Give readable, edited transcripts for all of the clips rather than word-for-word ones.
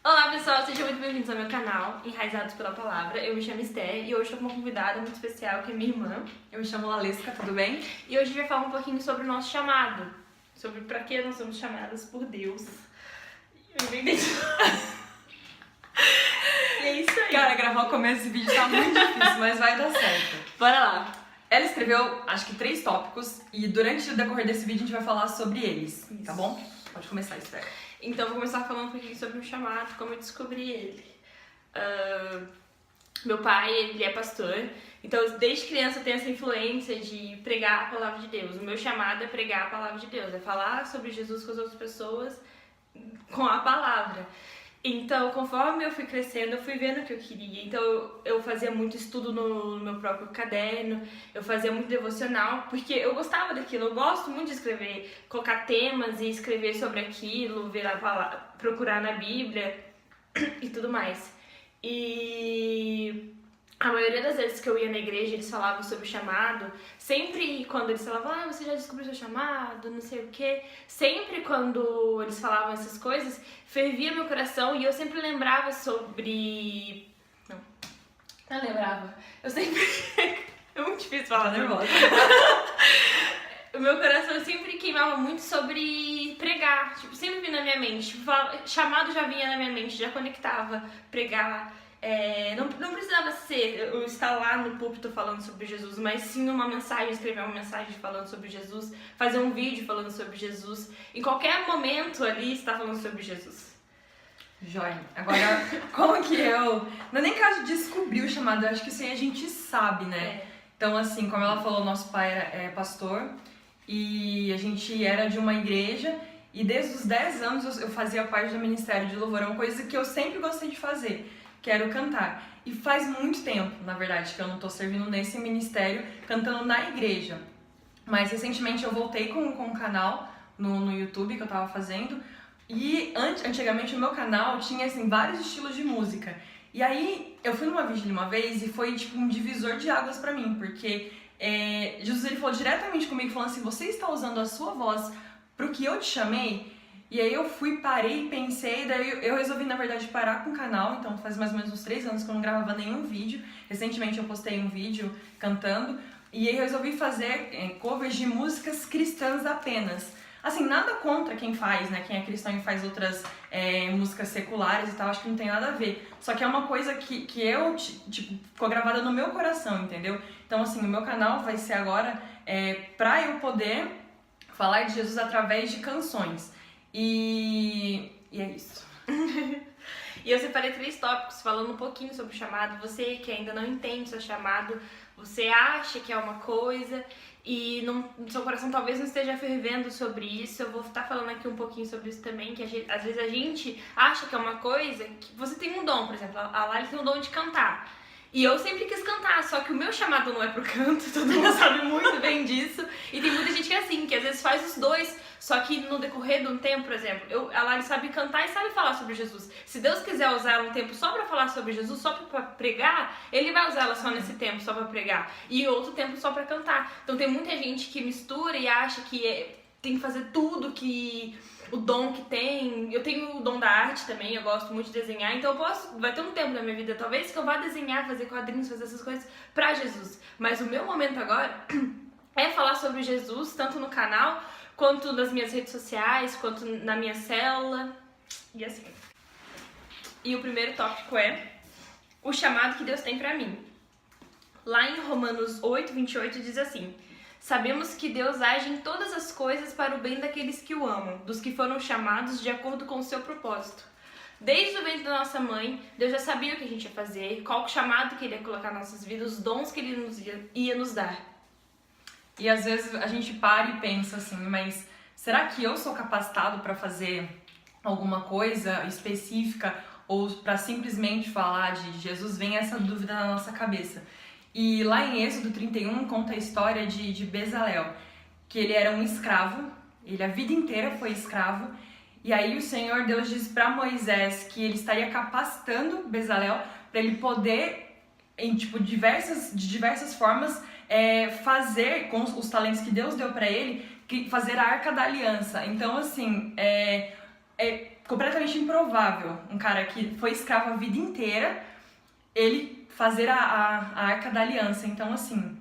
Olá pessoal, sejam muito bem-vindos ao meu canal, Enraizados pela Palavra. Eu me chamo Esther e hoje estou com uma convidada muito especial que é minha irmã. Eu me chamo Lalesca, tudo bem? E hoje a gente vai falar um pouquinho sobre o nosso chamado, sobre pra que nós somos chamadas por Deus. Eu me entendi. E é isso aí. Cara, gravar o começo desse vídeo tá muito difícil, mas vai dar certo. Bora lá. Ela escreveu, acho que 3 tópicos e durante o decorrer desse vídeo a gente vai falar sobre eles, tá bom? Pode começar, Esther. Então eu vou começar falando um pouquinho sobre o chamado, como eu descobri ele. Meu pai, ele é pastor, então desde criança eu tenho essa influência de pregar a palavra de Deus. O meu chamado é pregar a palavra de Deus, é falar sobre Jesus com as outras pessoas com a palavra. Então, conforme eu fui crescendo, eu fui vendo o que eu queria. Então, eu fazia muito estudo no meu próprio caderno, eu fazia muito devocional, porque eu gostava daquilo. Eu gosto muito de escrever, colocar temas e escrever sobre aquilo, ver a palavra, procurar na Bíblia e tudo mais. E a maioria das vezes que eu ia na igreja, eles falavam sobre o chamado. Sempre quando eles falavam, você já descobriu seu chamado, não sei o quê. Sempre quando eles falavam essas coisas, fervia meu coração e eu sempre lembrava sobre... Não lembrava. Eu sempre... É muito difícil falar, nervosa. O meu coração sempre queimava muito sobre pregar. Tipo, sempre vinha na minha mente. Tipo, chamado já vinha na minha mente, já conectava, pregar. Não precisava ser eu estar lá no púlpito falando sobre Jesus, mas sim uma mensagem, escrever uma mensagem falando sobre Jesus, fazer um vídeo falando sobre Jesus. Em qualquer momento ali estar falando sobre Jesus. Joia. Agora, como que eu... Não é nem caso de descobrir o chamado, eu acho que isso aí a gente sabe, né? Então, assim, como ela falou, nosso pai é pastor e a gente era de uma igreja e desde os 10 anos eu fazia parte do ministério de louvor, é uma coisa que eu sempre gostei de fazer. Quero cantar. E faz muito tempo, na verdade, que eu não tô servindo nesse ministério, cantando na igreja. Mas recentemente eu voltei com um canal no YouTube que eu tava fazendo. E antigamente o meu canal tinha, assim, vários estilos de música. E aí eu fui numa vigília uma vez e foi, tipo, um divisor de águas pra mim. Porque Jesus, ele falou diretamente comigo, falando assim, você está usando a sua voz pro que eu te chamei? E aí eu fui, parei, pensei, daí eu resolvi, na verdade, parar com o canal, então faz mais ou menos uns 3 anos que eu não gravava nenhum vídeo. Recentemente eu postei um vídeo cantando, e aí eu resolvi fazer covers de músicas cristãs apenas. Assim, nada contra quem faz, né, quem é cristão e faz outras músicas seculares e tal, acho que não tem nada a ver. Só que é uma coisa que eu, tipo, ficou gravada no meu coração, entendeu? Então, assim, o meu canal vai ser agora pra eu poder falar de Jesus através de canções. E é isso. E eu separei 3 tópicos falando um pouquinho sobre o chamado. Você que ainda não entende seu chamado, você acha que é uma coisa e seu coração talvez não esteja fervendo sobre isso. Eu vou estar falando aqui um pouquinho sobre isso também, que às vezes a gente acha que é uma coisa, que você tem um dom, por exemplo, a Lali tem um dom de cantar. E eu sempre quis cantar, só que o meu chamado não é pro canto, todo mundo sabe muito bem disso. E tem muita gente que é assim, que às vezes faz os dois, só que no decorrer de um tempo, por exemplo, a Lali sabe cantar e sabe falar sobre Jesus. Se Deus quiser usar um tempo só pra falar sobre Jesus, só pra pregar, Ele vai usar ela só nesse tempo, só pra pregar. E outro tempo só pra cantar. Então tem muita gente que mistura e acha que tem que fazer tudo que... o dom que tem. Eu tenho o dom da arte também, eu gosto muito de desenhar, então vai ter um tempo na minha vida, talvez, que eu vá desenhar, fazer quadrinhos, fazer essas coisas pra Jesus. Mas o meu momento agora é falar sobre Jesus, tanto no canal, quanto nas minhas redes sociais, quanto na minha célula, e assim. E o primeiro tópico é o chamado que Deus tem pra mim. Lá em Romanos 8:28 diz assim: sabemos que Deus age em todas as coisas para o bem daqueles que o amam, dos que foram chamados de acordo com o seu propósito. Desde o ventre da nossa mãe, Deus já sabia o que a gente ia fazer, qual o chamado que Ele ia colocar nas nossas vidas, os dons que Ele ia nos dar. E às vezes a gente para e pensa assim, mas será que eu sou capacitado para fazer alguma coisa específica ou para simplesmente falar de Jesus? Vem essa dúvida na nossa cabeça. E lá em Êxodo 31 conta a história de Bezalel, que ele era um escravo, ele a vida inteira foi escravo, e aí o Senhor Deus diz para Moisés que ele estaria capacitando Bezalel para ele poder, de diversas formas, fazer com os talentos que Deus deu para ele, fazer a Arca da Aliança. Então, assim, completamente improvável um cara que foi escravo a vida inteira, ele fazer a Arca da Aliança. Então, assim,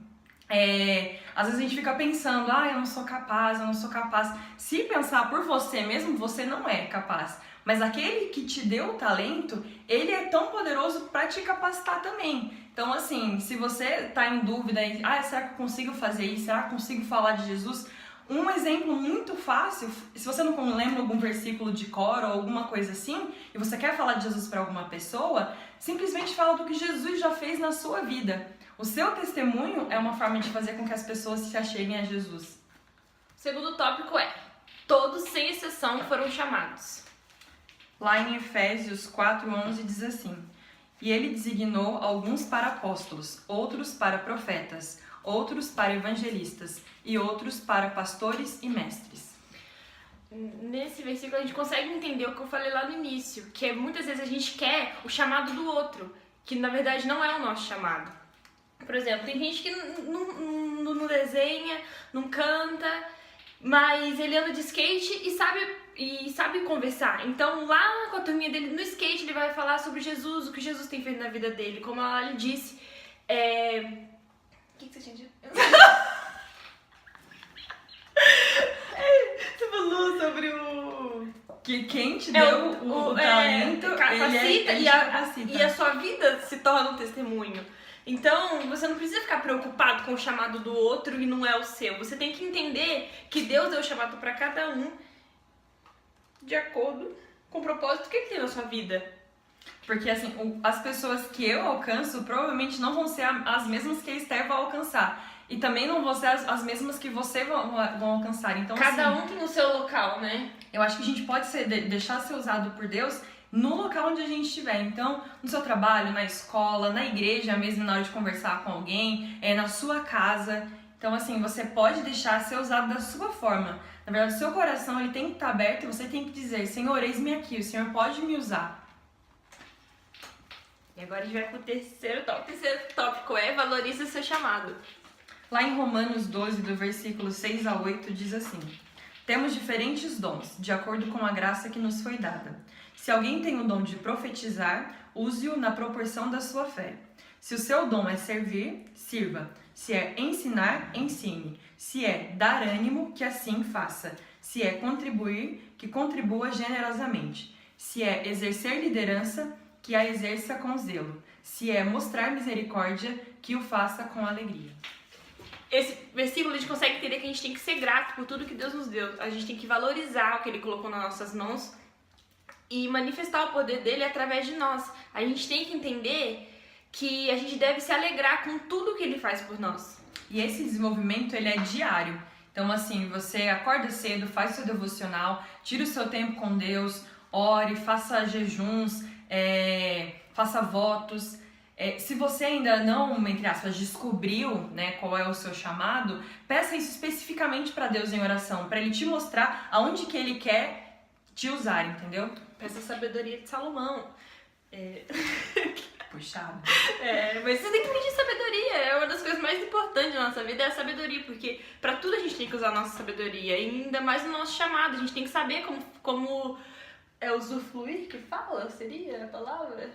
às vezes a gente fica pensando, eu não sou capaz, eu não sou capaz. Se pensar por você mesmo, você não é capaz. Mas aquele que te deu o talento, ele é tão poderoso para te capacitar também. Então, assim, se você tá em dúvida, será que eu consigo fazer isso? Será que eu consigo falar de Jesus? Um exemplo muito fácil, se você não lembra algum versículo de cor ou alguma coisa assim, e você quer falar de Jesus para alguma pessoa, simplesmente fala do que Jesus já fez na sua vida. O seu testemunho é uma forma de fazer com que as pessoas se acheguem a Jesus. O segundo tópico é: todos, sem exceção, foram chamados. Lá em Efésios 4:11 diz assim: E ele designou alguns para apóstolos, outros para profetas, outros para evangelistas e outros para pastores e mestres. Nesse versículo a gente consegue entender o que eu falei lá no início, que muitas vezes a gente quer o chamado do outro, que na verdade não é o nosso chamado. Por exemplo, tem gente que não desenha, não canta, mas ele anda de skate e sabe conversar. Então lá com a turminha dele no skate ele vai falar sobre Jesus, o que Jesus tem feito na vida dele. Como ela lhe disse, o que você tinha dito? Você falou sobre o... Que quem te deu o talento, capacita, ele capacita. E a sua vida se torna um testemunho. Então, você não precisa ficar preocupado com o chamado do outro e não é o seu. Você tem que entender que Deus deu o chamado para cada um de acordo com o propósito que Ele tem na sua vida. Porque, assim, as pessoas que eu alcanço provavelmente não vão ser as mesmas que a Esther vai alcançar. E também não vão ser as mesmas que você vão alcançar. Então, cada assim, um tem o seu local, né? Eu acho que a gente pode deixar ser usado por Deus no local onde a gente estiver. Então, no seu trabalho, na escola, na igreja mesmo, na hora de conversar com alguém, na sua casa. Então, assim, você pode deixar ser usado da sua forma. Na verdade, o seu coração ele tem que estar aberto e você tem que dizer: Senhor, eis-me aqui, o Senhor pode me usar. E agora a gente vai pro terceiro tópico. O terceiro tópico é: valorize o seu chamado. Lá em Romanos 12, do versículo 6 a 8, diz assim: Temos diferentes dons, de acordo com a graça que nos foi dada. Se alguém tem o dom de profetizar, use-o na proporção da sua fé. Se o seu dom é servir, sirva. Se é ensinar, ensine. Se é dar ânimo, que assim faça. Se é contribuir, que contribua generosamente. Se é exercer liderança, que a exerça com zelo. Se é mostrar misericórdia, que o faça com alegria. Esse versículo a gente consegue entender que a gente tem que ser grato por tudo que Deus nos deu. A gente tem que valorizar o que Ele colocou nas nossas mãos e manifestar o poder dele através de nós. A gente tem que entender que a gente deve se alegrar com tudo que Ele faz por nós. E esse desenvolvimento, ele é diário. Então, assim, você acorda cedo, faz seu devocional, tira o seu tempo com Deus, ore, faça jejuns, faça votos. Se você ainda não, entre aspas, descobriu, né, qual é o seu chamado, peça isso especificamente para Deus em oração, para Ele te mostrar aonde que Ele quer te usar, entendeu? Peça a sabedoria de Salomão. Puxado. Mas você tem que pedir sabedoria. É uma das coisas mais importantes da nossa vida, é a sabedoria, porque para tudo a gente tem que usar a nossa sabedoria, e ainda mais no nosso chamado. A gente tem que saber como usufruir, que fala, seria a palavra?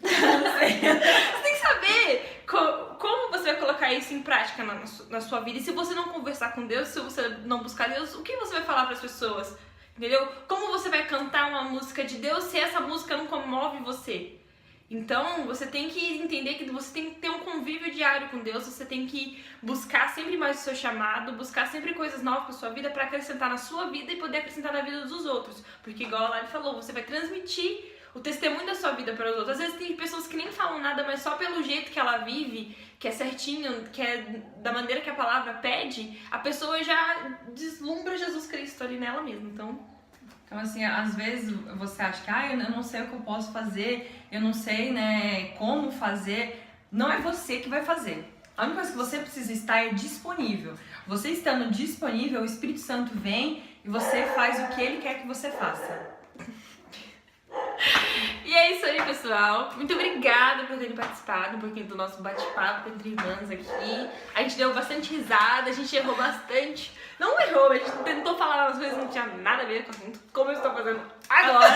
Não sei. Você tem que saber como você vai colocar isso em prática na sua vida. E se você não conversar com Deus, se você não buscar Deus, o que você vai falar para as pessoas? Entendeu? Como você vai cantar uma música de Deus se essa música não comove você? Então, você tem que entender que você tem que ter um convívio diário com Deus, você tem que buscar sempre mais o seu chamado, buscar sempre coisas novas para sua vida, para acrescentar na sua vida e poder acrescentar na vida dos outros. Porque, igual a Lari falou, você vai transmitir o testemunho da sua vida para os outros. Às vezes tem pessoas que nem falam nada, mas só pelo jeito que ela vive, que é certinho, que é da maneira que a palavra pede, a pessoa já deslumbra Jesus Cristo ali nela mesma. Então, assim, às vezes você acha que eu não sei o que eu posso fazer, eu não sei, né, como fazer. Não é você que vai fazer. A única coisa que você precisa estar é disponível. Você estando disponível, o Espírito Santo vem e você faz o que Ele quer que você faça. E é isso aí, pessoal. Muito obrigada por terem participado um pouquinho do nosso bate-papo entre irmãs aqui. A gente deu bastante risada, a gente errou bastante. Não errou, a gente tentou falar umas coisas que não tinha nada a ver com o assunto, como eu estou fazendo agora.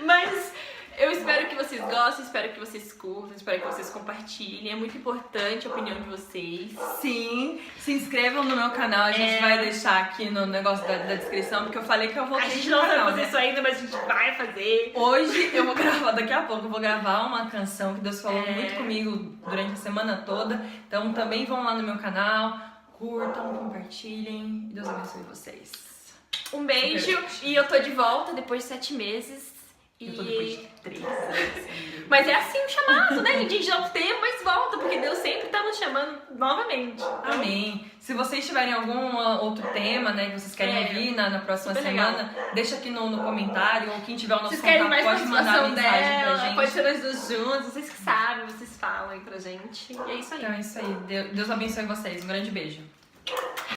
Mas eu espero que vocês gostem, espero que vocês curtam, espero que vocês compartilhem. É muito importante a opinião de vocês. Sim, se inscrevam no meu canal, a gente vai deixar aqui no negócio da descrição, porque eu falei que eu vou A gente não vai fazer isso ainda, mas a gente vai fazer. Hoje eu vou gravar, daqui a pouco eu vou gravar uma canção que Deus falou muito comigo durante a semana toda. Então também vão lá no meu canal, curtam, compartilhem e Deus abençoe vocês. Um beijo e eu tô de volta depois de 7 meses. Eu tô depois de 3 anos. Mas é assim o chamado, né? A gente já tem, mas volta, porque Deus sempre tá nos chamando novamente. Então... Amém. Se vocês tiverem algum outro tema, né, que vocês querem ouvir na próxima semana, deixa aqui no comentário, ou quem tiver o nosso contato pode mandar mensagem pra gente. Pode ser nós dois juntos, vocês que sabem, vocês falam aí pra gente. E é isso aí. Então é isso aí. Deus abençoe vocês. Um grande beijo.